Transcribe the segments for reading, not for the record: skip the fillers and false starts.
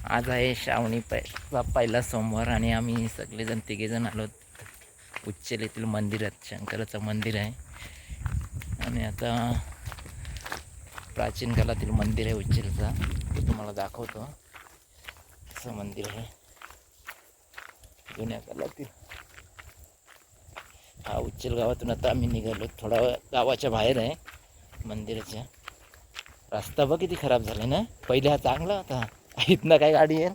आज आहे श्रावणी पहिला सोमवार आणि आम्ही सगळेजण तिघेजण आलो उच्चल येथील मंदिरात. शंकराचं मंदिर आहे आणि आता प्राचीन काळातील मंदिर आहे उच्चलचं, ते तुम्हाला दाखवतो. असं मंदिर आहे जुन्या काळातील. हा उच्चल गावातून आता आम्ही निघालो, थोडा गावाच्या बाहेर आहे मंदिराच्या. रस्ता बघ किती खराब झाला ना, पहिले हा चांगला होता. इथनं काय गाडी आहे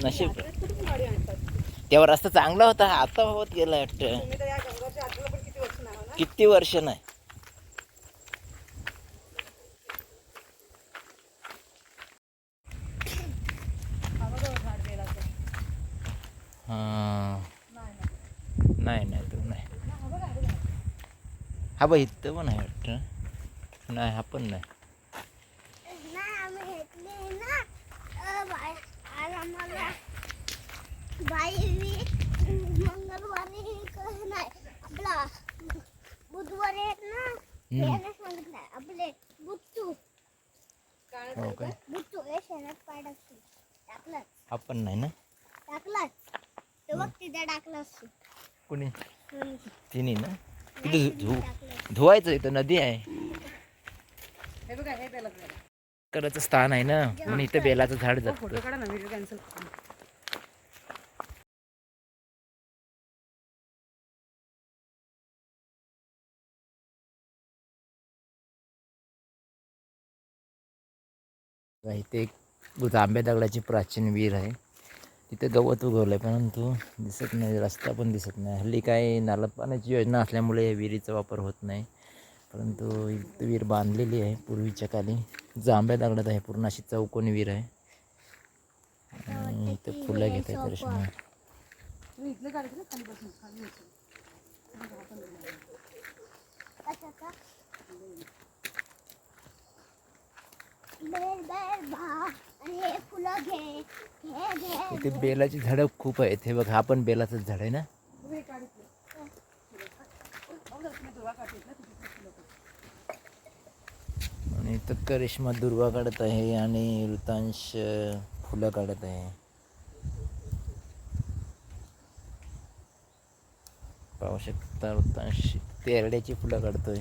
नशीब, तेव्हा रस्ता चांगला होता, आता होत गेला वाटतं. किती वर्ष नाही. हां नाही नाही तू नाही. हा बघ इथं पण आहे वाटतं. नाही हा पण नाही. बुधवारी आहेत ना, आपले बुच्चू हो काय बुच्चू हे शेणात पाय टाकलं. हा पण नाही ना. टाकलाच ते बघ तिथे टाकलास कुणी तिने ना. तिथे धुवायचं, इथं नदी आहे. करायचं स्थान आहे ना, म्हणून इथं बेलाचं झाड जगतं. इथे एक जांभ्या दगडाची प्राचीन विहीर आहे. तिथे गवत उगवलं आहे, परंतु दिसत नाही, रस्ता पण दिसत नाही. हल्ली काय नाला पाण्याची योजना असल्यामुळे विहिरीचा वापर होत नाही, परंतु इथं विहीर बांधलेली आहे पूर्वीच्या काली. जांभ्या दगडात आहे, पूर्ण अशी चौकोनी विहीर आहे. आणि इथं फुलं घेत आहे कृष्ण. इथे बेलाची झाडं खूप आहेत. हे बघ, हा पण बेलाचं झाड आहे ना. आणि इथं करिश्मा दुर्वा काढत आहे आणि ऋतांश फुलं काढत आहे. पाहू शकता ऋतांश तेरड्याची फुलं काढतोय,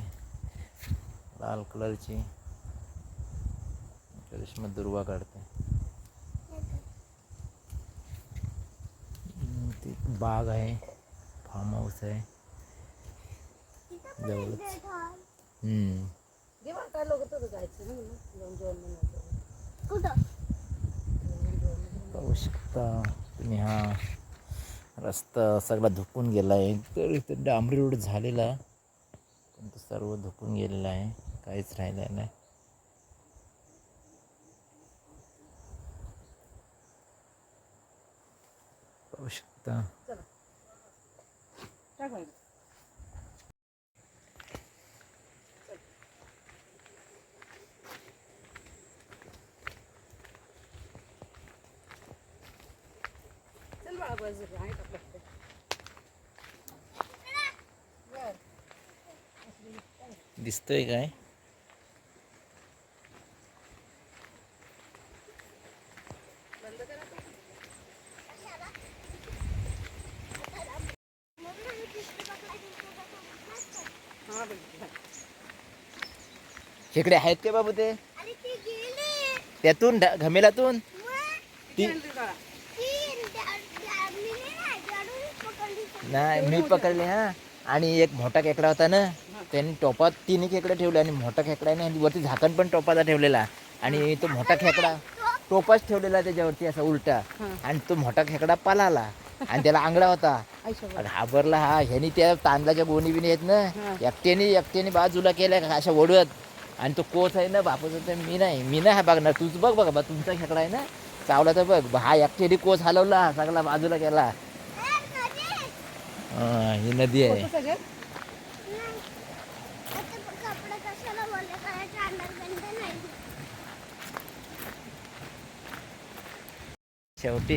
लाल कलरची. करिश्मा दुर्वा काढते. ती बाग आहे, फार्म हाऊस आहे जवळच. पाहू शकता तुम्ही, हा रस्ता सगळा धुपून गेला आहे. तर इथं डांबरी रोड झालेला, पण तो सर्व धुपून गेलेला आहे, काहीच राहिलं नाही. पाहू शकता. दिसतोय काय? खेकडे आहेत का बाबू? ते त्यातून घमेलातून ती नाही, मी पकडले. हा, आणि एक मोठा खेकडा होता ना, त्यांनी टोपात 3 खेकडे ठेवले आणि मोठा खेकडा आहे ना, वरती झाकण पण टोपाचा ठेवलेला. आणि तो मोठा खेकडा टोपाच ठेवलेला त्याच्यावरती असा उलटा, आणि तो मोठा खेकडा पळाला आणि त्याला आंगडा होता. घाबरला हा. ह्यानी त्या तांदळाच्या गोणी बिणी आहेत ना, एकट्याने बाजूला केल्या अशा ओढवत. आणि तो कोच आहे ना बापूचा, तर मी नाही हा बघणार, तूच बघ बघ तुमचा खेकडा आहे ना चावला तर बघ. हा एकट्याने कोच हलवला, सगळा बाजूला केला. ही नदी आहे. शेवटी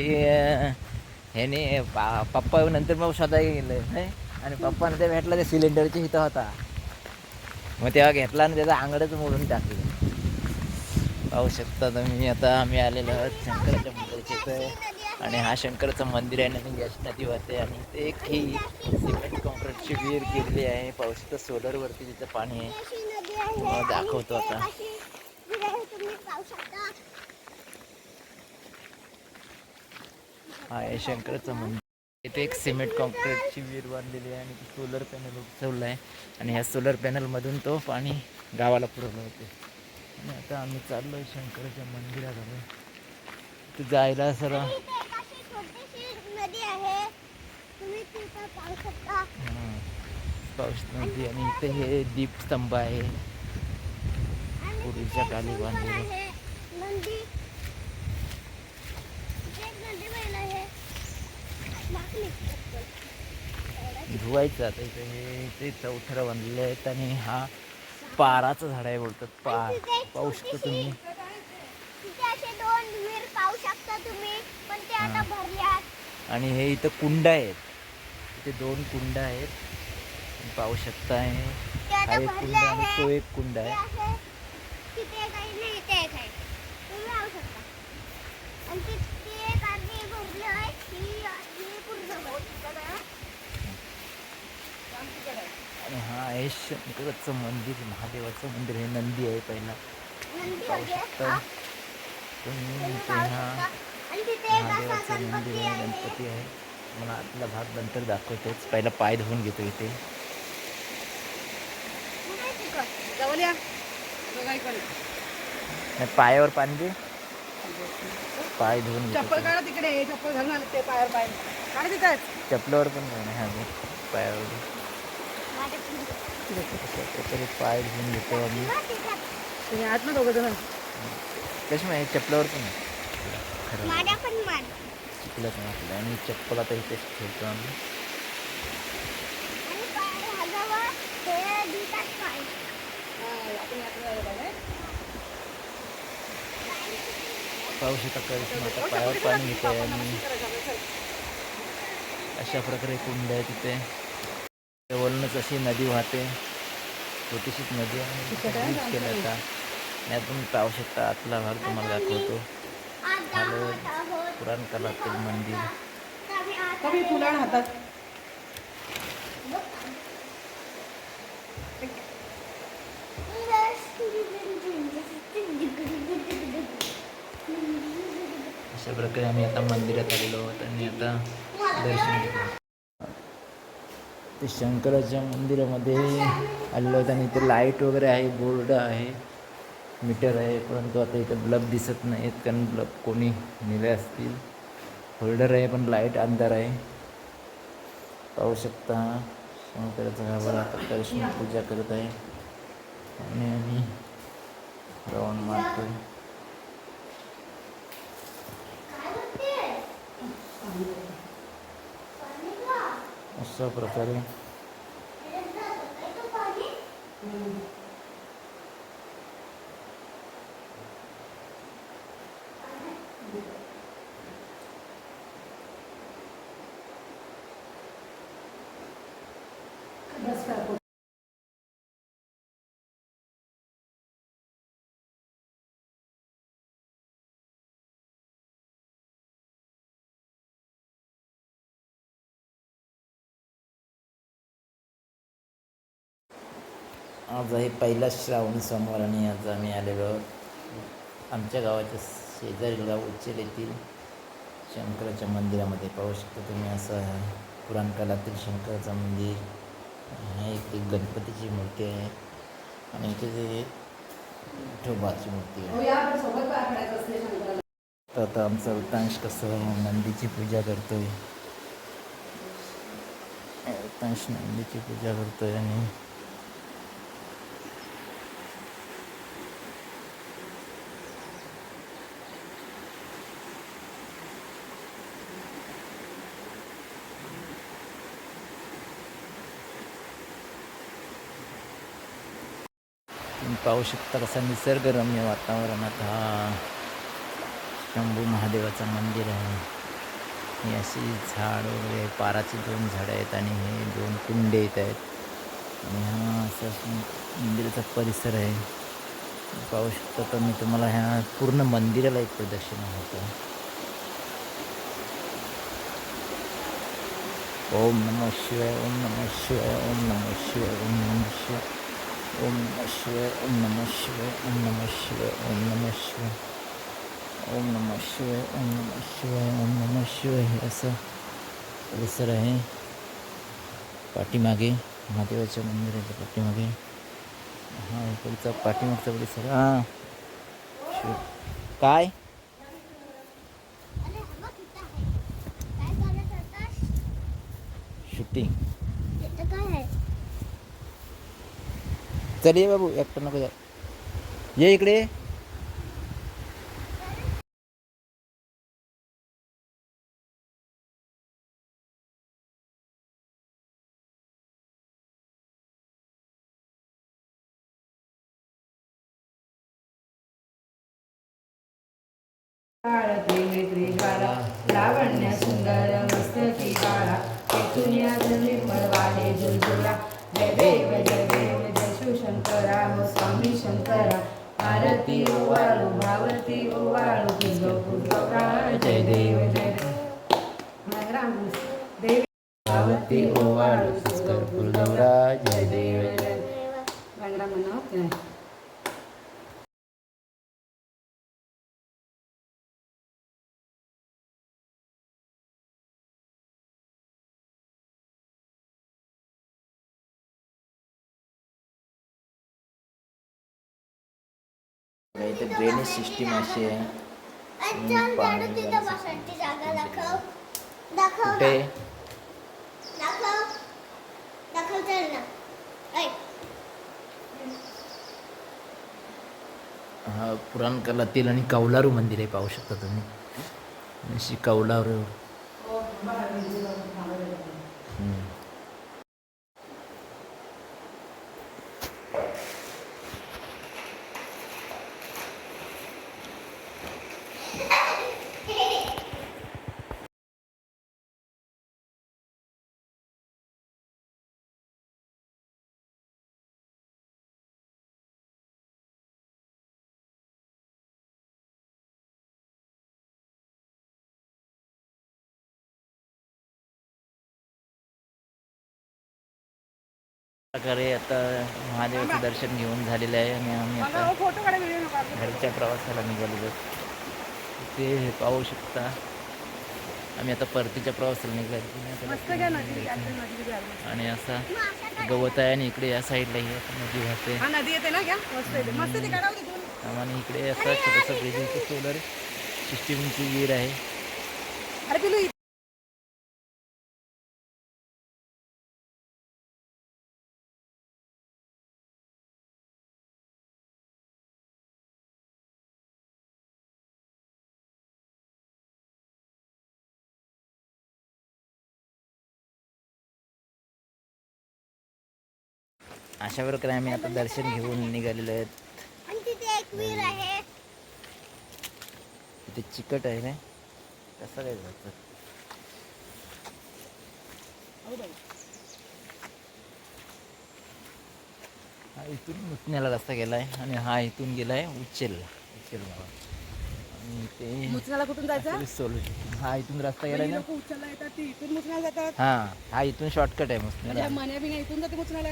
ह्याने पप्पा नंतर मग स्वतः गेलं आणि पप्पा नंतर भेटला त्या सिलेंडरच्या इथं होता. मग तेव्हा घेतला आणि त्याचा आंगडच मोडून टाकलं. पाहू शकता तुम्ही. आता आम्ही आलेलो आहोत शंकराच्या मंदिराच्या इथं आणि हा शंकराचं मंदिर आहे आणि यश नदी वाहते आणि ते एक ही सिमेंट कॉन्क्रीटची विहीर गिरली आहे. पाहू शकता सोलरवरती तिचं पाणी आहे. अशी नदी आहे तुम्हाला आणि दाखवतो इथे आता. अशी विहीर आहे, तुम्ही पाहू शकता. हा आहे शंकराचं मंदिर. इथे एक सिमेंट कॉन्क्रीटची विहीर बांधलेली आहे आणि सोलर पॅनल उचललं आहे आणि ह्या सोलर पॅनलमधून तो पाणी गावाला पुरवलं होते. आणि आता आम्ही चाललो आहे शंकराच्या मंदिराकडे. तिथे जायला सर्व आणि इथे एक अशी छोटीशी नदी आहे, तुम्ही तिथं पाहू शकता. पाऊस नदी आणि इथे हे दीपस्तंभ आहे आणि पूर्वीच्या तिथे काली एक जंगल बांधलेलं. आहे, नंदी. तिथे एक नदी बैल आहे. बाकी धुवायचं आता इथे हे ते चौथरा बांधलेले आहेत आणि हा पाराचं झाड आहे बोलतात. पार तिथे एक पाहू शकता तुम्ही. तिथे असे 2 विहीर पाहू शकता तुम्ही, पण ते आता भरल्यात. आणि हे इथं कुंड आहेत. इथे 2 कुंड आहेत पाहू शकता. ते हा आता एक भरले कुंड आणि आहे. तो एक कुंड ते आहे. आहे. तिथे एक आहे ना, इथे एक आहे. तुम्ही पाहू शकता. आणि ते एक अर्धी भरली आहे. ही पूर्ण भरली. आणि हा आहे शंकराचं मंदिर, महादेवाचं मंदिर. हे नंदी आहे पहिला नंदी पाहू आहे. शकता हा, तुम्ही. तुम्ही इथे पाहू हा शकता. आणि तिथे एक असा महादेवाचं मंदिर गणपती आहे, आहे. गणपती आहे. मला आतला भाग नंतर दाखवतोच, पहिला पाय धुवून घेतो इथे. जाऊया नाही, पायावर पाणी दे, पाय धुवून घेतो. चप्पल काढा तिकडे, चप्पल घालून आले ते पायावर पाय काढा तिथंच. चपलावर पण काय नाही. हा दे, पायावर दे. माझ्या अशा प्रकारे पाय धुवून घेतो आम्ही. तुम्ही आत ना दोघं जण. कशी माहिती चपलावर पण आहे. खरं माझ्या पण मान. चुकलं पण आपलं. आणि चप्पल आता इथेच ठेवतो आम्ही. आणि पाय हजावर हे दुधात पाय. आपण यात राहिलं पाहिजे. पाहू शकता करिश्मा आता पायावर पाणी घेतो आहे आणि अशा प्रकारे कुंड आहे तिथे. जवळूनच अशी नदी वाहते, छोटीशीच नदी आहे. ब्रिज केलं आता आणि तुम्ही पाहू शकता आतला भाग तुम्हाला दाखवतो. हॅलो, पुराण काळातील मंदिर. कमी फुलाण हातात. अशा प्रकारे आम्ही आता मंदिरात आलेलो आहोत आणि आता दर्शन घेतो. ते शंकराच्या मंदिरामध्ये आलेलो आहोत आणि इथे लाईट वगैरे आहे, बोर्ड आहे, मीटर आहे. परंतु आता इथं ब्लब दिसत नाहीत कारण ब्लब कोणी नेले असतील. होल्डर आहे पण लाईट अंधार आहे. पाहू शकता शंकराचा गाभारा आता करिश्मा पूजा करत आहे आणि आम्ही राऊंड मारतोय. अशा प्रकारे आज आहे पहिला श्रावण सोमवार आणि आज आम्ही आलेलो आहोत आमच्या गावाच्या शेजारील गाव उच्चेल येथील शंकराच्या मंदिरामध्ये. पाहू शकता तुम्ही. असं आहे पुराण काळातील शंकराचं मंदिर. हे एक गणपतीची मूर्ती आहे आणि इथे ते विठोबाची मूर्ती आहे. तर आता आमचा वृत्तांश कसं नंदीची पूजा करतोय. वृत्तांश नंदीची पूजा करतोय आणि पाहू शकता कसं निसर्गरम्य वातावरणात हा शंभू महादेवाचं मंदिर आहे. ही अशी झाड वगैरे, पाराची 2 झाडं आहेत आणि हे 2 कुंडे येत आहेत आणि हा असा मंदिराचा परिसर आहे. पाहू शकता तर मी तुम्हाला ह्या पूर्ण मंदिराला एक प्रदक्षिणा होतं. ओम नमः शिवाय, ओम नमः शिवाय, ओम नमः शिवाय, ओम नमः शिवाय, ओम नमः शिवाय, ओम नमः शिवाय, ओम नमः शिवाय, ओम नमः शिवाय, ओम नमः शिवाय, ओम नमः शिवाय, ओम नमः शिवाय. हे असं परिसर आहे पाठीमागे, महादेवाच्या मंदिराच्या पाठीमागे. हा इकडचा पाठीमागचा परिसर. हां शिव काय अरे हा बघ इथं आहे. काय करत होतास? शूटिंग. इथं काय आहे? चल ये बाबू, एकटं नको जा. ये इकडे. त्रिज्वाला लावण्य सुंदर मस्तकी बाळा पेतुनिया निर्मळ वाले झुलझुला. जय देव जय देव जय शिवशंकरा हो स्वामी शंकरा. आरती ओवाळू भावती ओवाळू तुझगौरा. जय देव जय देव राम देवी भावती ओवाळू तुझगौरा. जय देव जय देवा. रांगराम म्हणा. इथे ड्रेनेज सिस्टीम अशी आहे. चल झाडू तिथं बसायची जागा दाखव. दाखव ना. कुठे दाखव. दाखव चल ना. ऐक. हा पुराण काळातील आणि कौलारू मंदिर आहे. पाहू शकता तुम्ही अशी कौलारू. प्रकारे आता महादेवाचं दर्शन घेऊन झालेलं आहे आणि आम्ही आता फोटो काढा व्हिडिओ नका. घरच्या प्रवासाला निघालेलो. ते पाहू शकता आम्ही आता परतीच्या प्रवासाला मस्त घ्या नदी निघालो आणि असा गवत आहे आणि इकडे या साईडला ही आता नदी वाहते. हा नदी येते ना घ्या मस्त येते मस्त ती काढावं तिथून. आणि इकडे असं छोटंसं ब्रिजिंगचं सोलर सिस्टीमची विहीर आहे. अरे पिलू अशा प्रकारे आम्ही आता दर्शन घेऊन निघालेलो आहेत. आणि तिथे एक विहीर आहे. तिथे चिकट आहे ना कसं काय जायचं. हा इथून मुतण्याला रस्ता गेलाय आणि हा इथून गेलाय उच्चेल गावात. आणि ते मुचनाला कुठून जायचं? हा इथून रस्ता गेलाय ना. लोक उचलला येतात ती इथून मुचनाला जातात. हा हा इथून शॉर्टकट आहे मुतण्याला. म्हणजे मन्या बिन्या इथून जाते मुचनाला.